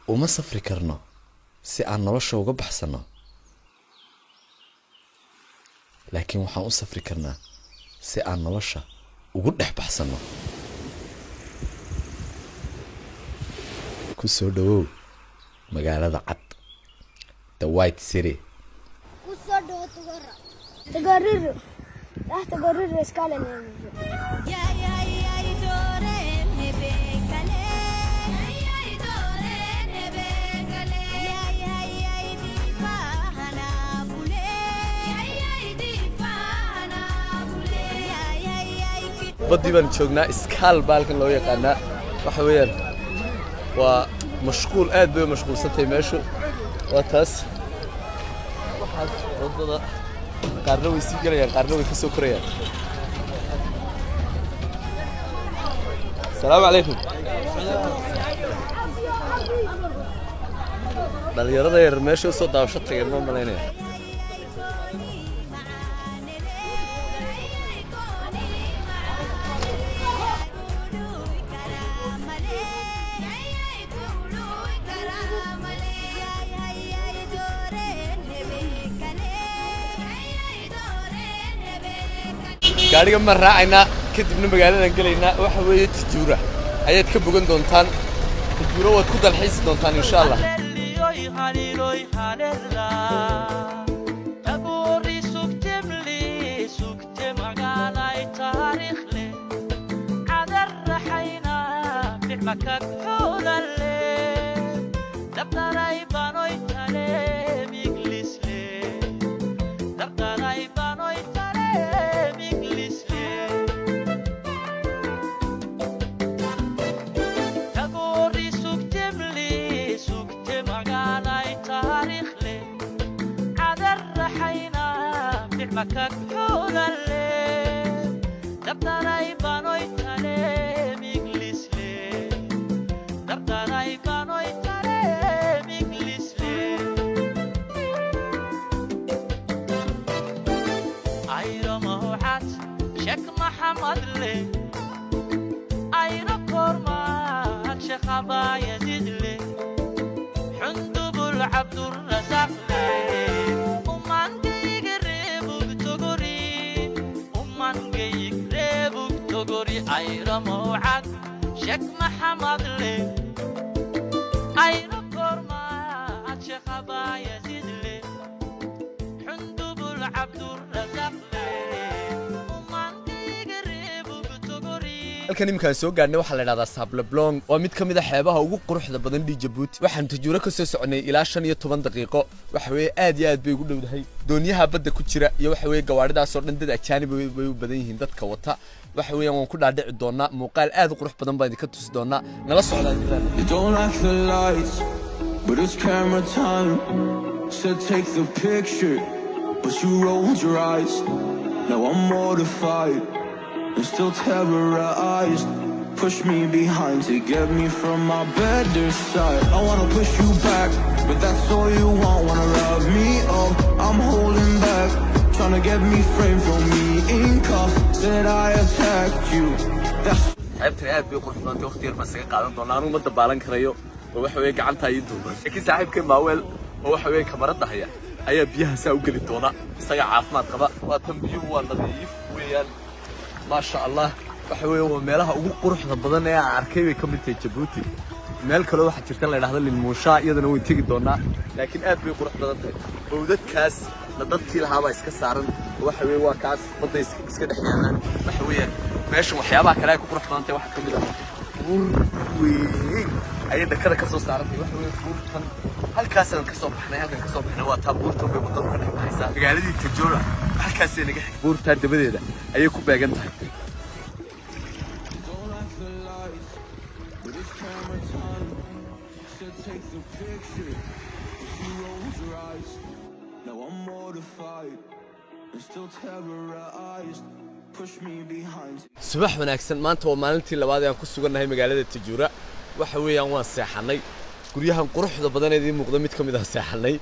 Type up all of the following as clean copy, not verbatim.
وما سفري كرنا سي aan nolosha uga baxsano laakiin waxaan u safri karnaa si aan nolosha ugu dhex baxsano ku soo dhawow magaalada cad the white city ku soo dhawow tagariru tagariru iskaalan ya doore nebe kale بدي بنشوفنا إسكال بالكن لو يقعنا وحويان ومشغول قاعد بيه مشغول ستة ماشو وتاس واحد رضا قارنوا يسيجرا يعني قارنوا يكسو كريا السلام عليكم بل يرضى يرمشوا صوت داوشة تجمع ملايين gaariga ma raacayna kadibna magaalada galayna waxa weeye tijuura ayaad ka bogan doontaan tijuura waad ku dalxiisi doontaan insha Allah makak xulalle dabtaray banoy tale miglisle dabtaray banoy tale miglisle ayro mawhat shek maxamad le ayro korma shek abayazid le xundubul abdur razaq le ayro mawcad shek maxamad le ayro korma shek abayazid le xundubul abdur razaq le halkan imkaan soo gaarnay waxa la yiraahdaa Sableblong waa mid kamid ah xeebaha ugu quruxda badan Djibouti waxaan tijuura ka soo soconay ilaa 15 daqiiqo waxa weeye aad iyo aad bay ugu dhowdahay dooniyaha badda ku jira iyo waxa weeye gawaaridaas oo dhan dad ajaanib bay u badan yihiin dadka wata waxa weeyaan waan ku dhaadhici doonaa muuqaal aad u qurux badan baan idinka tusi doonaa nala socda You don't like the lights but it's camera time so take the picture but you rolled your eyes now I'm mortified and still terrorized push me behind to get me from my better side I wanna push you back but that's all you want wanna rub me up I'm holding back trying to get me framed from me in cuffs that I attacked you that's xeebta aad bay qurux badan waqti yar ma saga qaadan doonaa anu ma dabaalan karayo oo waxa weeye gacanta ay duuban laakiin saaxiibkay maaweel oo waxa weeye kamarada haya ayaa biyaha saa u gali doona isaga caafimaad qaba waa tan biyuhu waa nadiif weeyaan ma sha Allah waxa weeye waa meelaha ugu quruxda badan ee aan arkay bay kamid tahay Djibouti meel kale waxa jirta la yiraahdo Lilmuusha iyadana way tagi doonaa laakiin aad bay qurux badan tahay bowdadkaas la dadkii lahaaba iska saaran waxa weeye waa kaas badda iska dhaxyaan waxa weeye meesha waxyaabaha kale ay ku qurux badan tahay waxa kamid ah weyn ay dakada ka soo saarantay waxa weeye buurtan halkaas aan ka soo baxnay halkan ka soo baxnay waa taa buurta bay wadada ka dhaxaysa magaaladii Tajoora halkaas ay naga xigay buurta dabadeeda ayay ku beegan tahay take the picture you rolled your eyes now I'm mortified and still terrorized push me behind subax wanaagsan maanta waa maalintii labaad ee aan ku sugannahay magaalada Tajoora waxa weeyaan waan seexanay guryahan quruxda badan ee muuqda mid kamid ah seexanay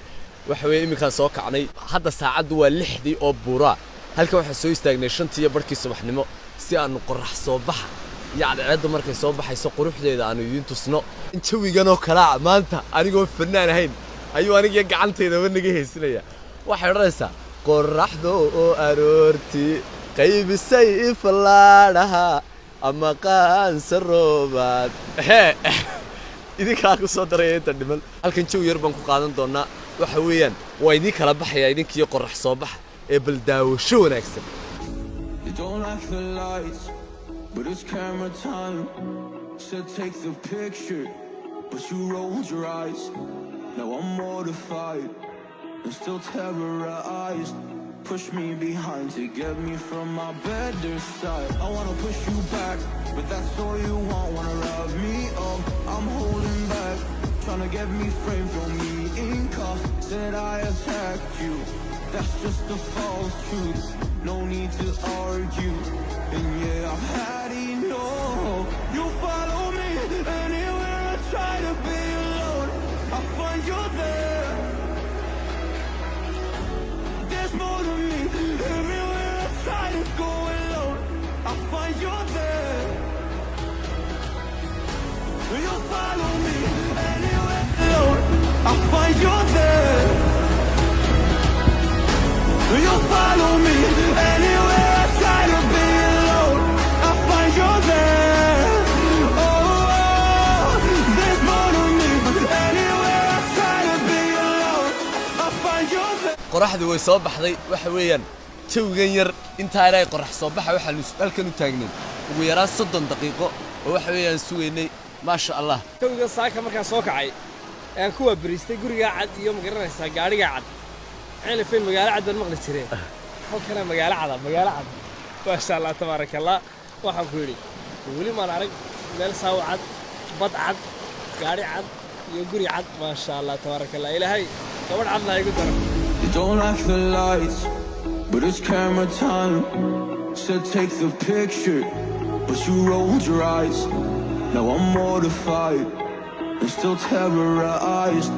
waxa weeye imika soo kacnay hadda saacadu waa 6 oo buura halka waxa soo istaagnay 5 barkii subaxnimo si aan qorrax soo bax يعني عيد مركي صوب حيسو قروح ذي أنا يدين تصنع نشوي جنو كلا ما أنت أنا جو فنان هين أيوة أنا جي عنتي ده من جه سنية واحد رأسه قرح ذو أرورتي قيب السيف الله لها أما كان سروبات إذا كاكو صدري أنت النمل هل كنت شو يربون قادم دونا وحويا ويدي كلا بحيا يدي كي يقرح صباح قبل داو شو نكسب. You don't like the lights, but it's camera time. Said take the picture, but you rolled your eyes. Now I'm mortified and still terrorized. Push me behind to get me from my better side. I wanna push you back, but that's all you want. Wanna rub me up, I'm holding back. Tryna get me framed, throw me in cuffs. Said I attacked you, that's just a false truth. No need to argue, and yeah, I've had enough. You follow me anywhere I try to be alone. I find you there. There's more to me. Everywhere I try to go alone, I find you there. You follow me anywhere alone, I find you there. You follow me anywhere I try to be alone, I find you there. Oh, there's more to me. Anywhere I try to be alone, I find you there. قرحدي ويصبح ذي وحويا شو غير أنت هاي قرح صباح وحلو سؤال كانوا تاجنين ويراس صدق دقيقة وحويا سويني ما شاء الله. شو قصاك مركز صوكعي يعني كوا بريستي قري قاعد يوم قرنا قاعد قاعد يعني فين مقالة عد المغلق ترين هو كان مقالة عد ما شاء الله تبارك الله وحكولي ولي ما نعرف مال ساو عد بط عد قاعد عد يقري عد ما شاء الله تبارك الله إلى هاي كمان عدنا يقدر. You don't like the lights, but it's camera time. Said take the picture, but you rolled your eyes. Now I'm mortified and still terrorized.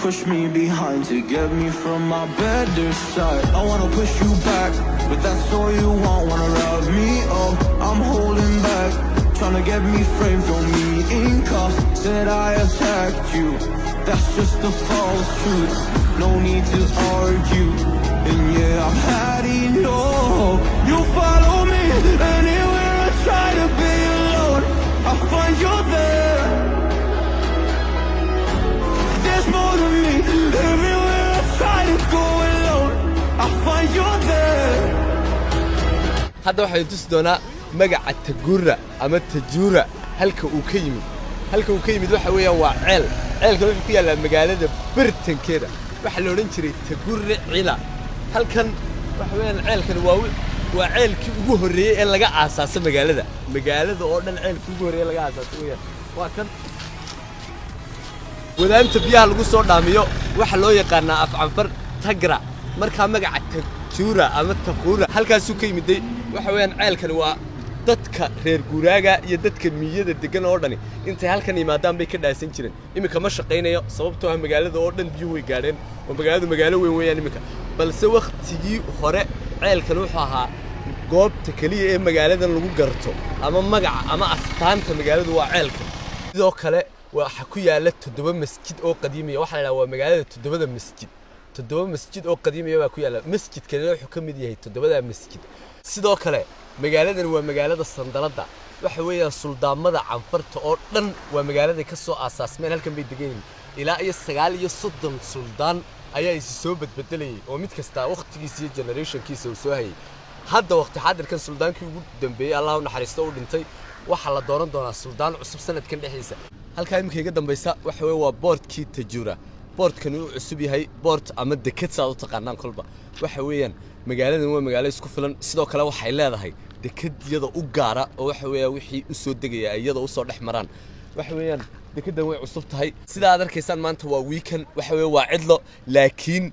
Push me behind to get me from my better side. I wanna push you back, but that's all you want. Wanna rub me up, I'm holding back. Tryna get me framed, throw me in cuffs. Said I attacked you, that's just a false truth. No need to argue, and yeah, I've had enough. You follow me anywhere I try to be alone, I find you there. There's more to me. Everywhere I try to go alone, I find you there. هذا واحد يتصدنا مجا التجورة أما التجورة هلك وكيمد وحويا وعيل كله فيها المجالات برتن كده وحلو نشري تجورة عيلة هل كان وحويا العيل كان وعيل كجوري إلا جا أساس مجالات أوردن عيل كجوري إلا جا أساس وكان وإذا أنت بيها القصة داميو وحلو يقارنا أفعفر تجرا مركا مجا التجورة أما التجورة هل كان سوكي مدي وحويا عيل كان dadka reer guuraaga iyo dadka miyada degan oo dhani intay halkan yimaadaan bay ka dhaasan jireen imika ma shaqeynayo sababtoo ah magaalada oo dhan biyo way gaadheen oo magaalo weyn weeyaan imika balse waqtigii hore ceelkan wuxuu ahaa goobta kaliya ee magaaladan lagu garto ama magaca ama astaanta magaaladu waa ceelkan sidoo kale waxa ku yaala 7 masjid oo qadiimi ah waxa la yiraahdaa waa magaalada 7 masjid oo qadiimi ah baa ku yaala masjidkan wuxuu ka mid yahay 7 masjid sidoo kale magaaladan waa magaalada Sandaladda waxa weeyaan suldaamada canfarta oo dhan waa magaalada ka soo aasaasmeen halkan bay degan ilaa iyo 39 suldaan ayaa is soo badbedelayay oo mid kasta waqtigiisa iyo generationkiisa uu soo hayay hadda waqti xaadirkan suldaankii ugu dambeeyay Allah u naxariisto oo dhintay waxa la dooran doonaa suldaan cusub sanadkan dhexdiisa halka imika iga dambaysa waxa weey waa boardkii Tajuura boardkan uu cusub yahay board ama dekad saad u taqaanaan kolba waxa weeyaan magaaladan waa magaalo isku filan sidoo kale waxay leedahay dekadiyada u gaara oo waxa weeyaa wixii u soo degaya iyada u soo dhaxmaraan waxa weeyaan dekadan way cusub tahay sida aad arkaysaan maanta waa weekend waxa weey waa cidlo laakiin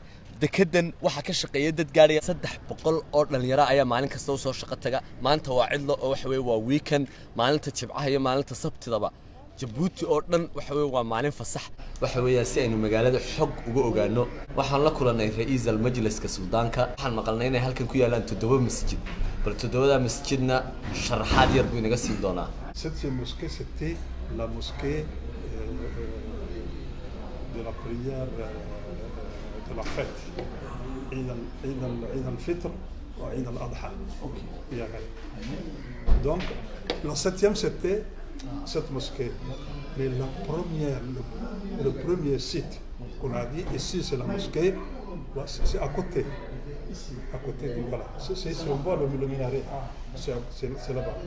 dekadan waxa ka shaqeeya dad gaaraya 300 oo dhalinyaro ayaa maalin kasta u soo shaqo taga maanta waa cidlo oo waxa weey waa weekend maalinta Jimcaha iyo maalinta Sabtidaba Djibouti oo dhan waxa weey waa maalin fasax waxa weeyaa si aynu magaalada xog uga ogaano waxaan la kulanay ra'iisul majliska suldaanka waxaan maqalnay inay halkan ku yaalaan 7 masjid bal toddobada masjidna sharaxaad yar buu inaga siin doonaa. Cette mosquée, c'était la mosquée de la prière de la fête. Eid al-Fitr et Eid al-Adha. Donc, la 7e, c'était cette mosquée. Mais la première, le premier site qu'on a dit, ici c'est la mosquée, c'est à côté. À côté, voilà. Si on voit le minaret, c'est là-bas.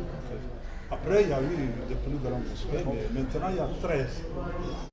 Après, il y a eu de plus grandes mosquées, mais maintenant il y a 13.